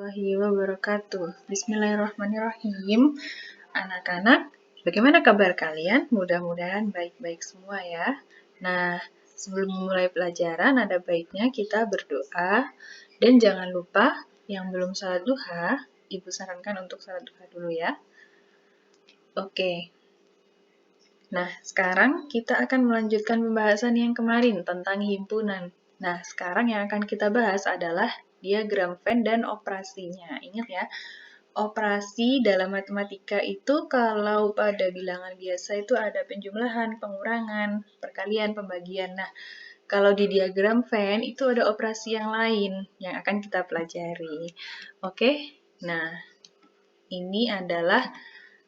warahmatullahi wabarakatuh. Bismillahirrahmanirrahim. Anak-anak, bagaimana kabar kalian? Mudah-mudahan baik-baik semua ya. Nah, sebelum memulai pelajaran ada baiknya kita berdoa. Dan jangan lupa yang belum salat duha, Ibu sarankan untuk salat duha dulu ya. Oke. Nah, sekarang kita akan melanjutkan pembahasan yang kemarin tentang himpunan. Nah, sekarang yang akan kita bahas adalah diagram Venn dan operasinya. Ingat ya, operasi dalam matematika itu kalau pada bilangan biasa itu ada penjumlahan, pengurangan, perkalian, pembagian. Nah, kalau di diagram Venn itu ada operasi yang lain yang akan kita pelajari. Oke? Nah, ini adalah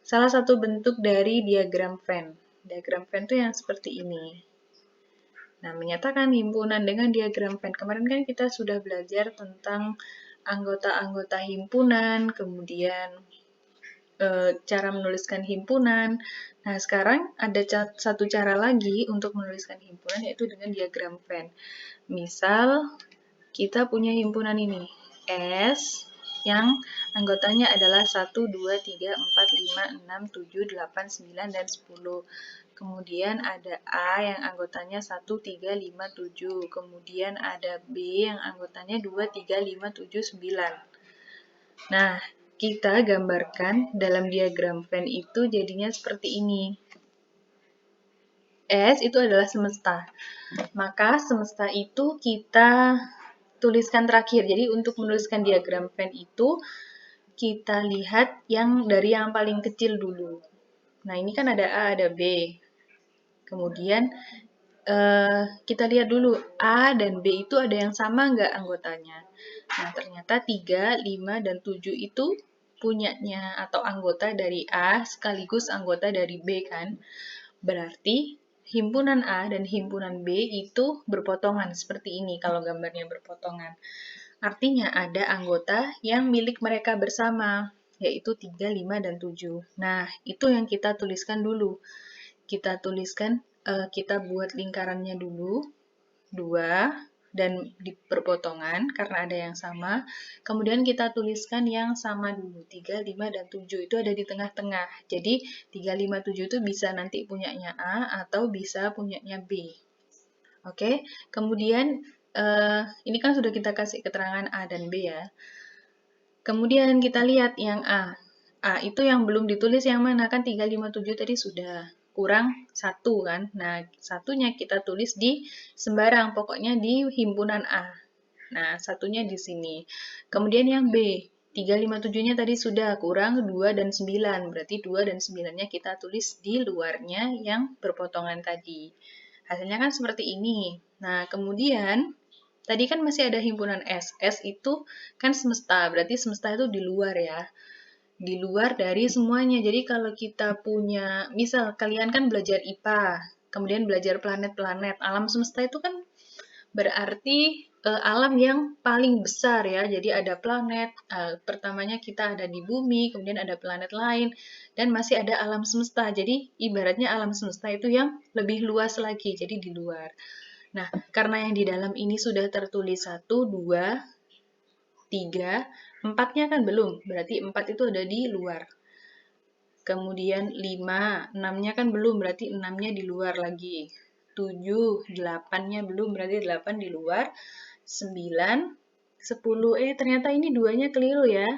salah satu bentuk dari diagram Venn. Diagram Venn itu yang seperti ini. Nah, menyatakan himpunan dengan diagram Venn. Kemarin kan kita sudah belajar tentang anggota-anggota himpunan, kemudian cara menuliskan himpunan. Nah, sekarang ada satu cara lagi untuk menuliskan himpunan, yaitu dengan diagram Venn. Misal, kita punya himpunan ini, S, yang anggotanya adalah 1, 2, 3, 4, 5, 6, 7, 8, 9, dan 10. Kemudian ada A yang anggotanya 1, 3, 5, 7. Kemudian ada B yang anggotanya 2, 3, 5, 7, 9. Nah, kita gambarkan dalam diagram Venn itu jadinya seperti ini. S itu adalah semesta. Maka semesta itu kita tuliskan terakhir. Jadi untuk menuliskan diagram Venn itu kita lihat dari yang paling kecil dulu. Nah, ini kan ada A, ada B. Kemudian kita lihat dulu A dan B itu ada yang sama nggak anggotanya. Nah, ternyata 3, 5, dan 7 itu punyanya atau anggota dari A sekaligus anggota dari B kan. Berarti himpunan A dan himpunan B itu berpotongan seperti ini kalau gambarnya berpotongan. Artinya ada anggota yang milik mereka bersama, yaitu 3, 5, dan 7. Nah, itu yang kita tuliskan dulu. Kita tuliskan, kita buat lingkarannya dulu, 2, dan di berpotongan karena ada yang sama. Kemudian kita tuliskan yang sama dulu, 3, 5, dan 7 itu ada di tengah-tengah. Jadi 3, 5, 7 itu bisa nanti punyanya A atau bisa punyanya B. Oke, kemudian ini kan sudah kita kasih keterangan A dan B ya. Kemudian kita lihat yang A. A itu yang belum ditulis yang mana? Kan 3, 5, 7 tadi sudah. Kurang 1 kan. Nah, satunya kita tulis di sembarang. Pokoknya di himpunan A. Nah, satunya di sini. Kemudian yang B. 3, 5, 7-nya tadi sudah. Kurang 2 dan 9. Berarti 2 dan 9-nya kita tulis di luarnya yang berpotongan tadi. Hasilnya kan seperti ini. Nah, kemudian tadi kan masih ada himpunan S. S itu kan semesta, berarti semesta itu di luar ya. Di luar dari semuanya. Jadi kalau kita punya, misal kalian kan belajar IPA, kemudian belajar planet-planet. Alam semesta itu kan berarti alam yang paling besar ya. Jadi ada planet, pertamanya kita ada di bumi, kemudian ada planet lain, dan masih ada alam semesta. Jadi ibaratnya alam semesta itu yang lebih luas lagi, jadi di luar. Nah, karena yang di dalam ini sudah tertulis 1, 2, 3, 4-nya kan belum, berarti 4 itu ada di luar. Kemudian 5, 6-nya kan belum, berarti 6-nya di luar lagi. 7, 8-nya belum, berarti 8 di luar. 9, 10, ternyata ini 2-nya keliru ya.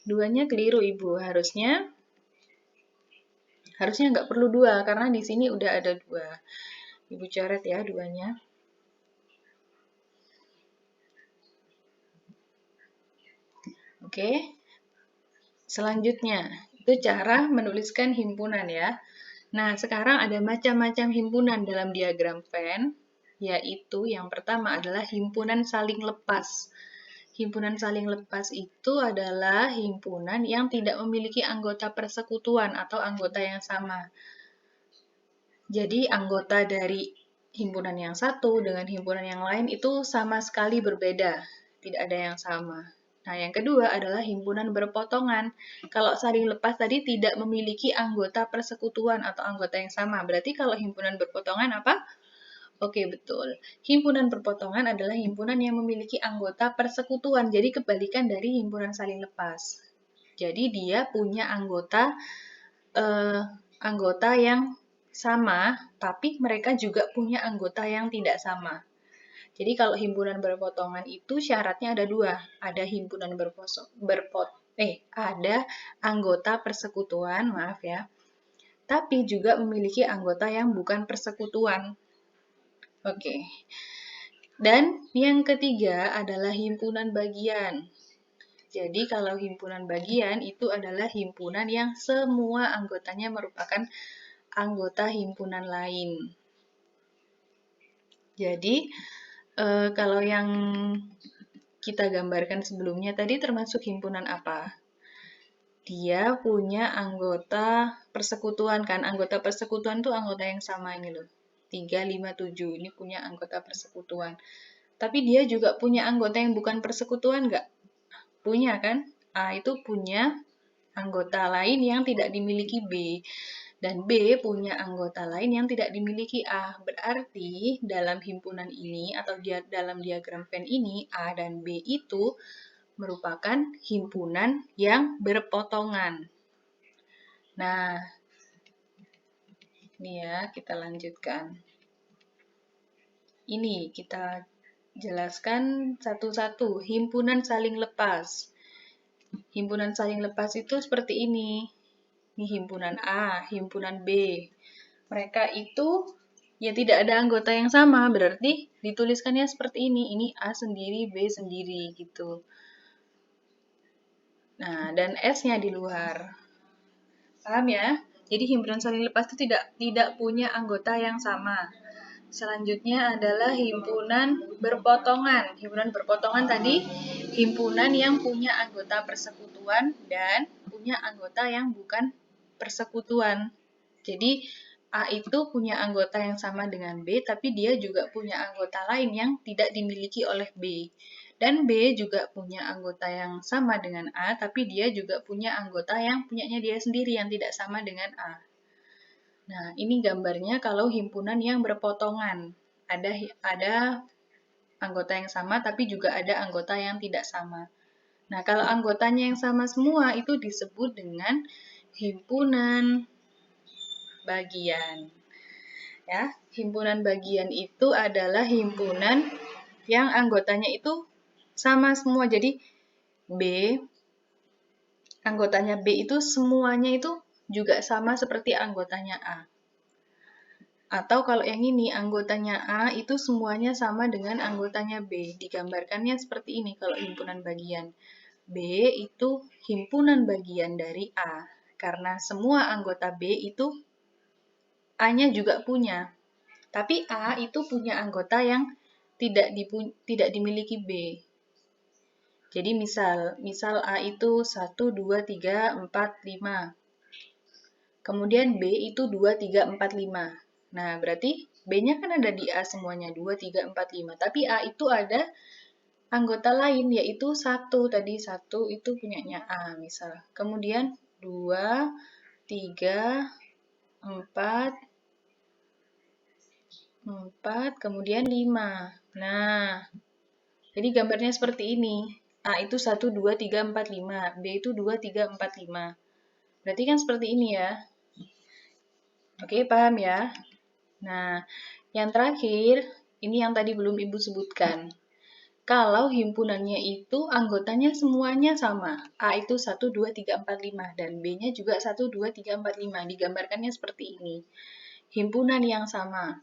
2-nya keliru Ibu, harusnya nggak perlu 2, karena di sini udah ada 2. Ibu coret ya 2-nya. Oke, selanjutnya itu cara menuliskan himpunan ya. Nah, sekarang ada macam-macam himpunan dalam diagram Venn, yaitu yang pertama adalah himpunan saling lepas. Himpunan saling lepas itu adalah himpunan yang tidak memiliki anggota persekutuan atau anggota yang sama. Jadi, anggota dari himpunan yang satu dengan himpunan yang lain itu sama sekali berbeda, tidak ada yang sama. Nah, yang kedua adalah himpunan berpotongan. Kalau saling lepas tadi tidak memiliki anggota persekutuan atau anggota yang sama. Berarti kalau himpunan berpotongan apa? Oke, betul. Himpunan berpotongan adalah himpunan yang memiliki anggota persekutuan. Jadi kebalikan dari himpunan saling lepas. Jadi dia punya anggota yang sama, tapi mereka juga punya anggota yang tidak sama. Jadi kalau himpunan berpotongan itu syaratnya ada dua, ada himpunan ada anggota persekutuan, maaf ya, tapi juga memiliki anggota yang bukan persekutuan. Oke. Dan yang ketiga adalah himpunan bagian. Jadi kalau himpunan bagian itu adalah himpunan yang semua anggotanya merupakan anggota himpunan lain. Jadi kalau yang kita gambarkan sebelumnya tadi termasuk himpunan apa? Dia punya anggota persekutuan kan? Anggota persekutuan itu anggota yang sama ini loh. 3, 5, 7 ini punya anggota persekutuan. Tapi dia juga punya anggota yang bukan persekutuan nggak? Punya kan? A itu punya anggota lain yang tidak dimiliki B. Dan B punya anggota lain yang tidak dimiliki A. Berarti dalam himpunan ini atau dalam diagram Venn ini, A dan B itu merupakan himpunan yang berpotongan. Nah, ini ya kita lanjutkan. Ini kita jelaskan satu-satu. Himpunan saling lepas. Himpunan saling lepas itu seperti ini. Ini himpunan A, himpunan B. Mereka itu ya tidak ada anggota yang sama, berarti dituliskannya seperti ini. Ini A sendiri, B sendiri gitu. Nah, dan S-nya di luar. Paham ya? Jadi himpunan saling lepas itu tidak punya anggota yang sama. Selanjutnya adalah himpunan berpotongan. Himpunan berpotongan tadi himpunan yang punya anggota persekutuan dan punya anggota yang bukan persekutuan. Jadi A itu punya anggota yang sama dengan B, tapi dia juga punya anggota lain yang tidak dimiliki oleh B. Dan B juga punya anggota yang sama dengan A, tapi dia juga punya anggota yang punyanya dia sendiri yang tidak sama dengan A. Nah, ini gambarnya kalau himpunan yang berpotongan. Ada anggota yang sama, tapi juga ada anggota yang tidak sama. Nah, kalau anggotanya yang sama semua, itu disebut dengan himpunan bagian. Ya, himpunan bagian itu adalah himpunan yang anggotanya itu sama semua. Jadi, anggotanya B itu semuanya itu juga sama seperti anggotanya A. Atau kalau yang ini, anggotanya A itu semuanya sama dengan anggotanya B. Digambarkannya seperti ini kalau himpunan bagian. B itu himpunan bagian dari A. Karena semua anggota B itu A-nya juga punya. Tapi A itu punya anggota yang tidak dimiliki B. Jadi misal A itu 1, 2, 3, 4, 5. Kemudian B itu 2, 3, 4, 5. Nah, berarti B-nya kan ada di A semuanya, 2, 3, 4, 5. Tapi A itu ada anggota lain, yaitu 1. Tadi 1 itu punyanya A, misal. Kemudian 2, 3, 4, kemudian 5. Nah, jadi gambarnya seperti ini. A itu 1, 2, 3, 4, 5. B itu 2, 3, 4, 5. Berarti kan seperti ini ya. Oke, paham ya? Nah, yang terakhir, ini yang tadi belum Ibu sebutkan. Kalau himpunannya itu anggotanya semuanya sama. A itu 1, 2, 3, 4, 5. Dan B-nya juga 1, 2, 3, 4, 5. Digambarkannya seperti ini. Himpunan yang sama.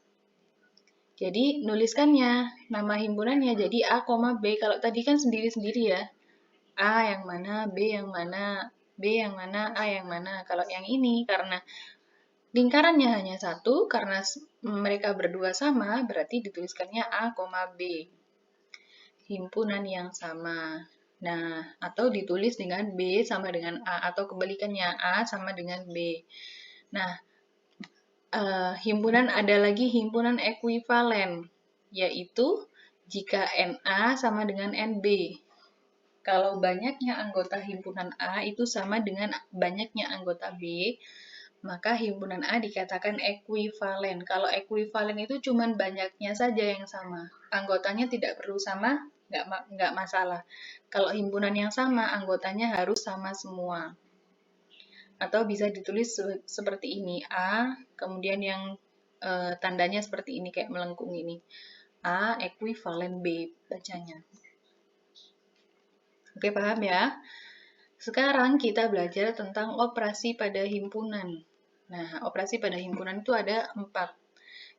Jadi, nuliskannya. Nama himpunannya jadi A, B. Kalau tadi kan sendiri-sendiri ya. A yang mana, B yang mana, B yang mana, A yang mana. Kalau yang ini, karena lingkarannya hanya satu, karena mereka berdua sama, berarti dituliskannya A, B. Himpunan yang sama. Nah, atau ditulis dengan B sama dengan A, atau kebalikannya A sama dengan B. Nah, himpunan ada lagi himpunan ekuivalen, yaitu jika NA sama dengan NB. Kalau banyaknya anggota himpunan A itu sama dengan banyaknya anggota B, maka himpunan A dikatakan ekuivalen. Kalau ekuivalen itu cuma banyaknya saja yang sama. Anggotanya tidak perlu sama, nggak masalah. Kalau himpunan yang sama, anggotanya harus sama semua. Atau bisa ditulis seperti ini, A, kemudian yang tandanya seperti ini, kayak melengkung ini. A ekuivalen B bacanya. Oke, paham ya? Sekarang kita belajar tentang operasi pada himpunan. Nah, operasi pada himpunan itu ada 4.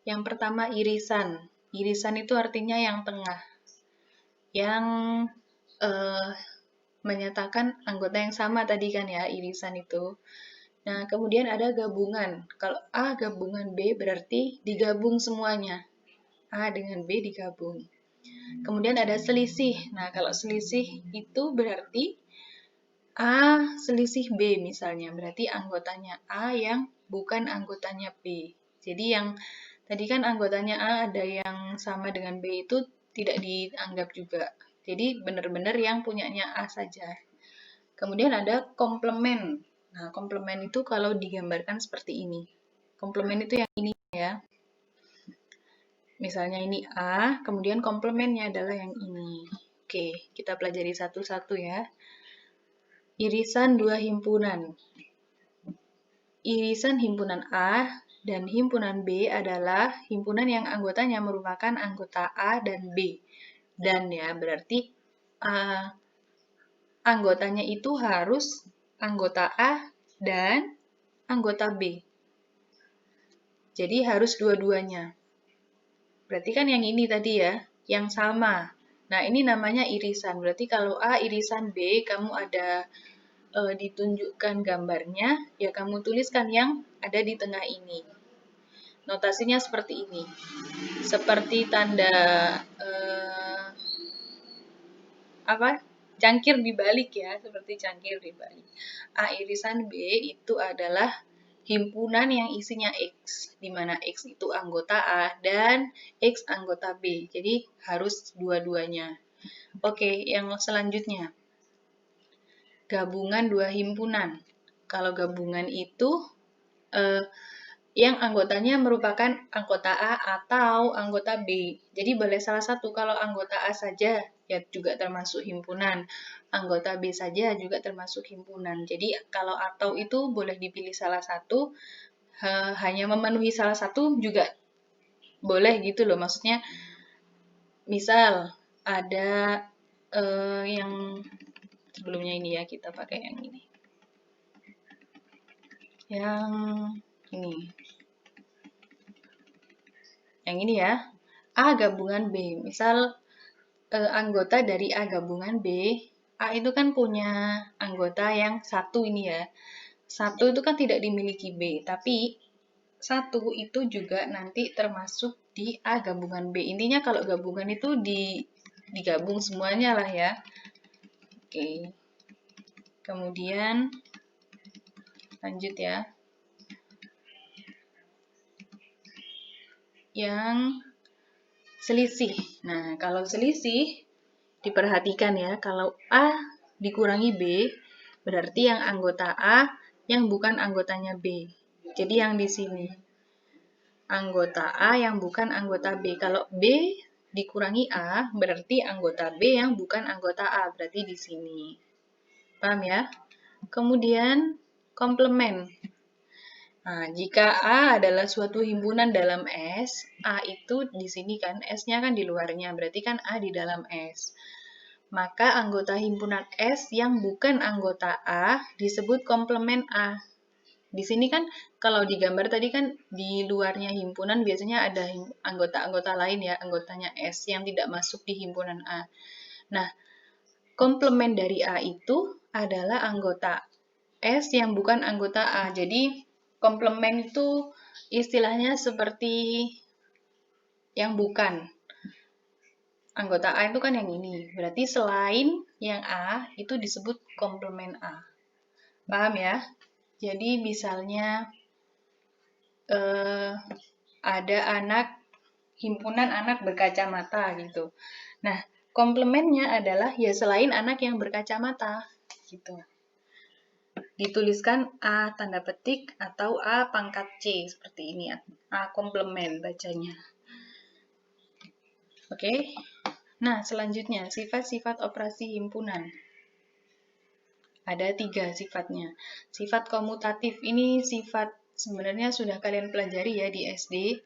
Yang pertama irisan. Irisan itu artinya yang tengah. Yang menyatakan anggota yang sama tadi kan ya, irisan itu. Nah, kemudian ada gabungan. Kalau A gabungan B berarti digabung semuanya. A dengan B digabung. Kemudian ada selisih. Nah, kalau selisih itu berarti A selisih B misalnya, berarti anggotanya A yang bukan anggotanya B. Jadi yang tadi kan anggotanya A ada yang sama dengan B itu tidak dianggap juga. Jadi benar-benar yang punyanya A saja. Kemudian ada komplement. Nah, komplement itu kalau digambarkan seperti ini. Komplement itu yang ini ya. Misalnya ini A, kemudian komplementnya adalah yang ini. Oke, kita pelajari satu-satu ya. Irisan dua himpunan. Irisan himpunan A dan himpunan B adalah himpunan yang anggotanya merupakan anggota A dan B. Dan ya, berarti anggotanya itu harus anggota A dan anggota B. Jadi harus dua-duanya. Berarti kan yang ini tadi ya, yang sama. Nah, ini namanya irisan. Berarti kalau A irisan B, kamu ada ditunjukkan gambarnya, ya kamu tuliskan yang ada di tengah ini. Notasinya seperti ini. Seperti tanda cangkir dibalik ya, seperti cangkir dibalik. A irisan B itu adalah himpunan yang isinya X, di mana X itu anggota A dan X anggota B. Jadi harus dua-duanya. Oke, yang selanjutnya. Gabungan dua himpunan. Kalau gabungan itu yang anggotanya merupakan anggota A atau anggota B. Jadi boleh salah satu. Kalau anggota A saja ya juga termasuk himpunan. Anggota B saja juga termasuk himpunan. Jadi kalau atau itu boleh dipilih salah satu. Hanya memenuhi salah satu juga boleh gitu loh. Maksudnya misal ada yang sebelumnya ini ya, kita pakai yang ini. Yang ini. Yang ini ya. A gabungan B. Misal anggota dari A gabungan B, A itu kan punya anggota yang satu ini ya. Satu itu kan tidak dimiliki B, tapi satu itu juga nanti termasuk di A gabungan B. Intinya kalau gabungan itu digabung semuanya lah ya. Oke. Kemudian lanjut ya. Yang selisih. Nah, kalau selisih diperhatikan ya, kalau A dikurangi B, berarti yang anggota A yang bukan anggotanya B. Jadi yang di sini. Anggota A yang bukan anggota B. Kalau B dikurangi A, berarti anggota B yang bukan anggota A. Berarti di sini. Paham ya? Kemudian, komplement. Nah, jika A adalah suatu himpunan dalam S, A itu di sini kan, S-nya kan di luarnya, berarti kan A di dalam S. Maka anggota himpunan S yang bukan anggota A disebut komplement A. Di sini kan kalau digambar tadi kan di luarnya himpunan biasanya ada anggota-anggota lain ya, anggotanya S yang tidak masuk di himpunan A. Nah, komplement dari A itu adalah anggota S yang bukan anggota A. Jadi komplement itu istilahnya seperti yang bukan. Anggota A itu kan yang ini. Berarti selain yang A, itu disebut komplement A. Paham ya? Jadi misalnya ada himpunan anak berkacamata gitu. Nah, komplementnya adalah ya selain anak yang berkacamata gitu. Dituliskan A tanda petik atau A pangkat C, seperti ini. A komplement bacanya. Oke. Nah, selanjutnya, sifat-sifat operasi himpunan. Ada 3 sifatnya. Sifat komutatif ini sifat sebenarnya sudah kalian pelajari ya di SD.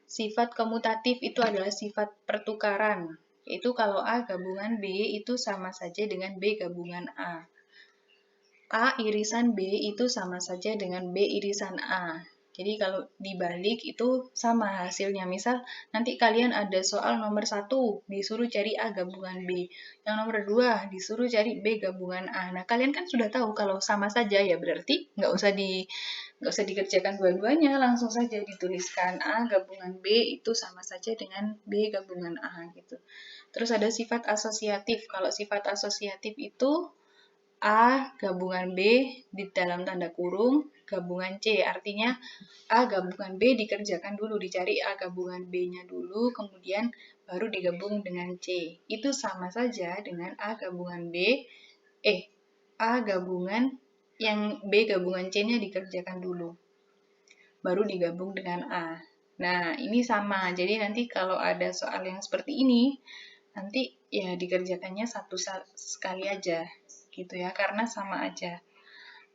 Sifat komutatif itu adalah sifat pertukaran. Yaitu kalau A gabungan B itu sama saja dengan B gabungan A. A irisan B itu sama saja dengan B irisan A. Jadi kalau dibalik itu sama hasilnya. Misal nanti kalian ada soal nomor 1 disuruh cari A gabungan B. Yang nomor 2 disuruh cari B gabungan A. Nah kalian kan sudah tahu kalau sama saja ya berarti nggak usah dikerjakan dua-duanya, langsung saja dituliskan A gabungan B itu sama saja dengan B gabungan A gitu. Terus ada sifat asosiatif. Kalau sifat asosiatif itu A gabungan B di dalam tanda kurung gabungan C. Artinya A gabungan B dikerjakan dulu, dicari A gabungan B-nya dulu, kemudian baru digabung dengan C. Itu sama saja dengan A gabungan A gabungan yang B gabungan C-nya dikerjakan dulu, baru digabung dengan A. Nah, ini sama. Jadi nanti kalau ada soal yang seperti ini, nanti ya dikerjakannya satu sekali aja gitu ya, karena sama aja.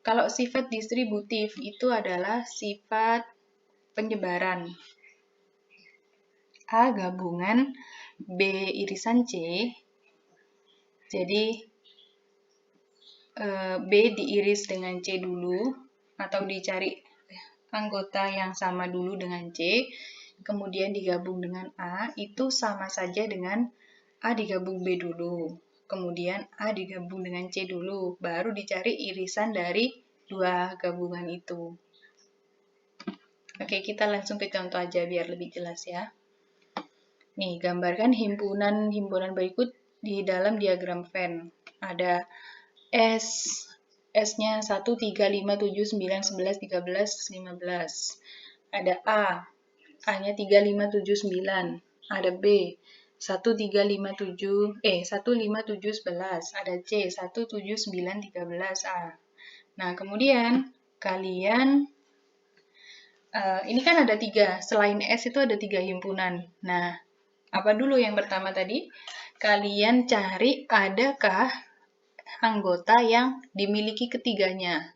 Kalau sifat distributif itu adalah sifat penyebaran. A gabungan B irisan C, jadi B diiris dengan C dulu, atau dicari anggota yang sama dulu dengan C, kemudian digabung dengan A, itu sama saja dengan A digabung B dulu. Kemudian A digabung dengan C dulu, baru dicari irisan dari 2 gabungan itu. Oke, kita langsung ke contoh aja biar lebih jelas ya. Nih, gambarkan himpunan berikut di dalam diagram Venn. Ada S-nya 1, 3, 5, 7, 9, 11, 13, 15. Ada A-nya 3, 5, 7, 9. Ada B, 1, 3, 5, 7, 1, 5, 7, 11. Ada C, 1, 7, 9, 13, A. Nah, kemudian kalian, ini kan ada 3, selain S itu ada 3 himpunan. Nah, apa dulu yang pertama tadi? Kalian cari adakah anggota yang dimiliki ketiganya.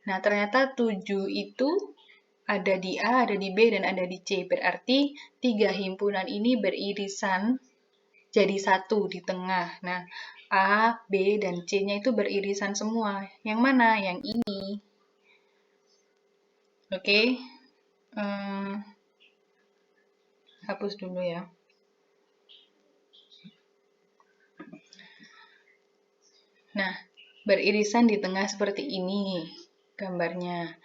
Nah, ternyata 7 itu ada di A, ada di B, dan ada di C. Berarti 3 himpunan ini beririsan jadi satu di tengah. Nah, A, B, dan C-nya itu beririsan semua. Yang mana? Yang ini. Oke. Hapus dulu ya. Nah, beririsan di tengah seperti ini gambarnya.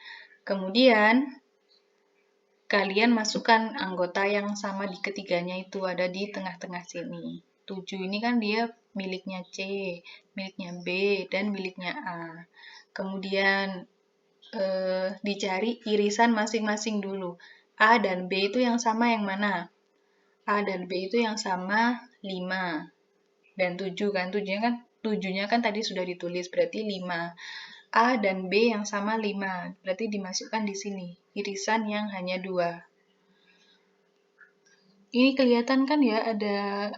Kemudian, kalian masukkan anggota yang sama di ketiganya itu ada di tengah-tengah sini. 7 ini kan dia miliknya C, miliknya B, dan miliknya A. Kemudian dicari irisan masing-masing dulu. A dan B itu yang sama yang mana? A dan B itu yang sama 5 dan 7 kan. 7-nya kan tadi sudah ditulis, berarti 5. A dan B yang sama 5, berarti dimasukkan di sini. Irisan yang hanya 2. Ini kelihatan kan ya ada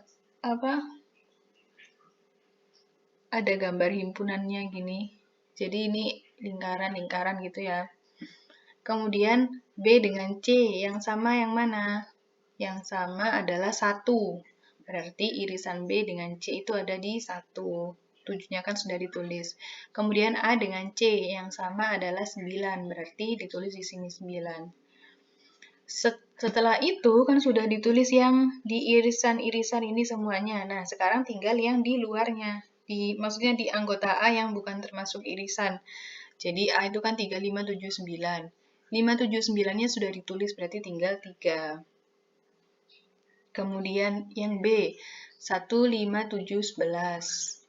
ada gambar himpunannya gini. Jadi ini lingkaran-lingkaran gitu ya. Kemudian B dengan C yang sama yang mana? Yang sama adalah 1. Berarti irisan B dengan C itu ada di 1. 7-nya kan sudah ditulis. Kemudian A dengan C yang sama adalah 9. Berarti ditulis di sini 9. Setelah itu kan sudah ditulis yang di irisan-irisan ini semuanya. Nah, sekarang tinggal yang di luarnya. Maksudnya di anggota A yang bukan termasuk irisan. Jadi A itu kan 3, 5, 7, 9. 5, 7, 9-nya sudah ditulis, berarti tinggal 3. Kemudian yang B, 1, 5, 7, 11.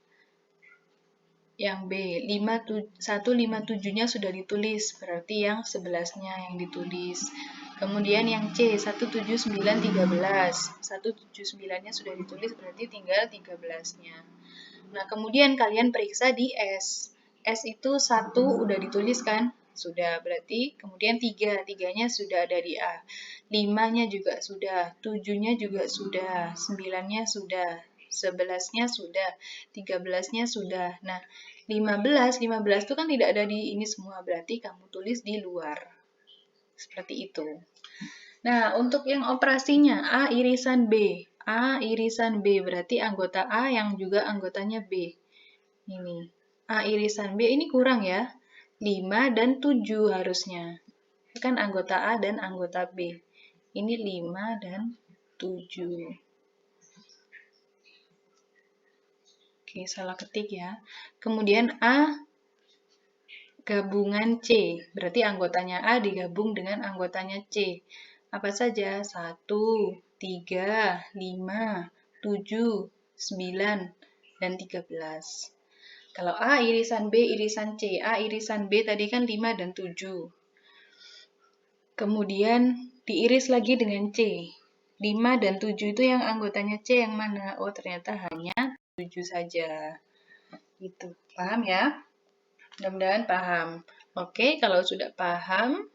Yang B, 1, 5, 7-nya sudah ditulis, berarti yang 11-nya yang ditulis. Kemudian yang C, 1, 7, 9, 13. 1, 7, 9-nya sudah ditulis, berarti tinggal 13-nya. Nah, kemudian kalian periksa di S. S itu 1 udah ditulis kan? Sudah, berarti kemudian 3, 3-nya sudah ada di A. 5-nya juga sudah, 7-nya juga sudah, 9-nya sudah, 11-nya sudah, 13-nya sudah. Nah, 15 itu kan tidak ada di ini semua, berarti kamu tulis di luar. Seperti itu. Nah, untuk yang operasinya, A irisan B. A irisan B, berarti anggota A yang juga anggotanya B. Ini, A irisan B ini kurang ya. 5 dan 7 harusnya. Kan anggota A dan anggota B. Ini 5 dan 7. Oke, salah ketik ya. Kemudian A gabungan C. Berarti anggotanya A digabung dengan anggotanya C. Apa saja? 1, 3, 5, 7, 9, dan 13. Kalau A irisan B irisan C. A irisan B tadi kan 5 dan 7. Kemudian diiris lagi dengan C. 5 dan 7 itu yang anggotanya C yang mana? Oh, ternyata hanya 7 saja. Gitu. Paham ya? Mudah-mudahan paham. Oke, kalau sudah paham,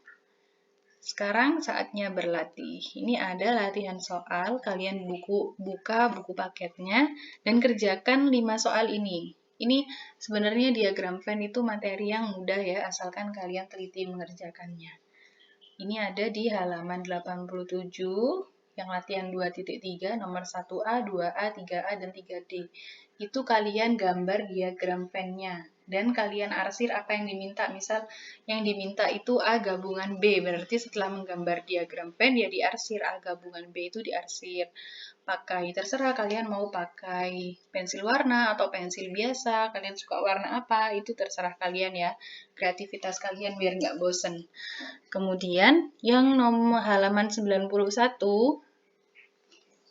sekarang saatnya berlatih. Ini ada latihan soal, kalian buka buku paketnya, dan kerjakan 5 soal ini. Ini sebenarnya diagram Venn itu materi yang mudah ya, asalkan kalian teliti mengerjakannya. Ini ada di halaman 87, yang latihan 2.3, nomor 1A, 2A, 3A, dan 3D. Itu kalian gambar diagram Venn-nya. Dan kalian arsir apa yang diminta. Misal yang diminta itu A gabungan B. Berarti setelah menggambar diagram Venn, ya diarsir A gabungan B itu diarsir. Terserah kalian mau pakai pensil warna atau pensil biasa. Kalian suka warna apa, itu terserah kalian ya. Kreativitas kalian biar nggak bosen. Kemudian yang nomor halaman 91,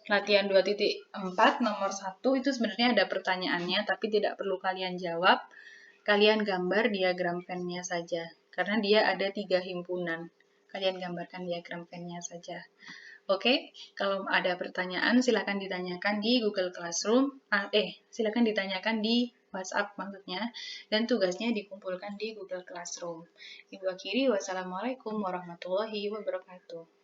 latihan 2.4 nomor 1 itu sebenarnya ada pertanyaannya tapi tidak perlu kalian jawab. Kalian gambar diagram Venn-nya saja karena dia ada 3 himpunan. Kalian gambarkan diagram Venn-nya saja. Oke, kalau ada pertanyaan silakan ditanyakan di Google Classroom. Silakan ditanyakan di WhatsApp maksudnya, dan tugasnya dikumpulkan di Google Classroom. Ibu akhiri, wassalamualaikum warahmatullahi wabarakatuh.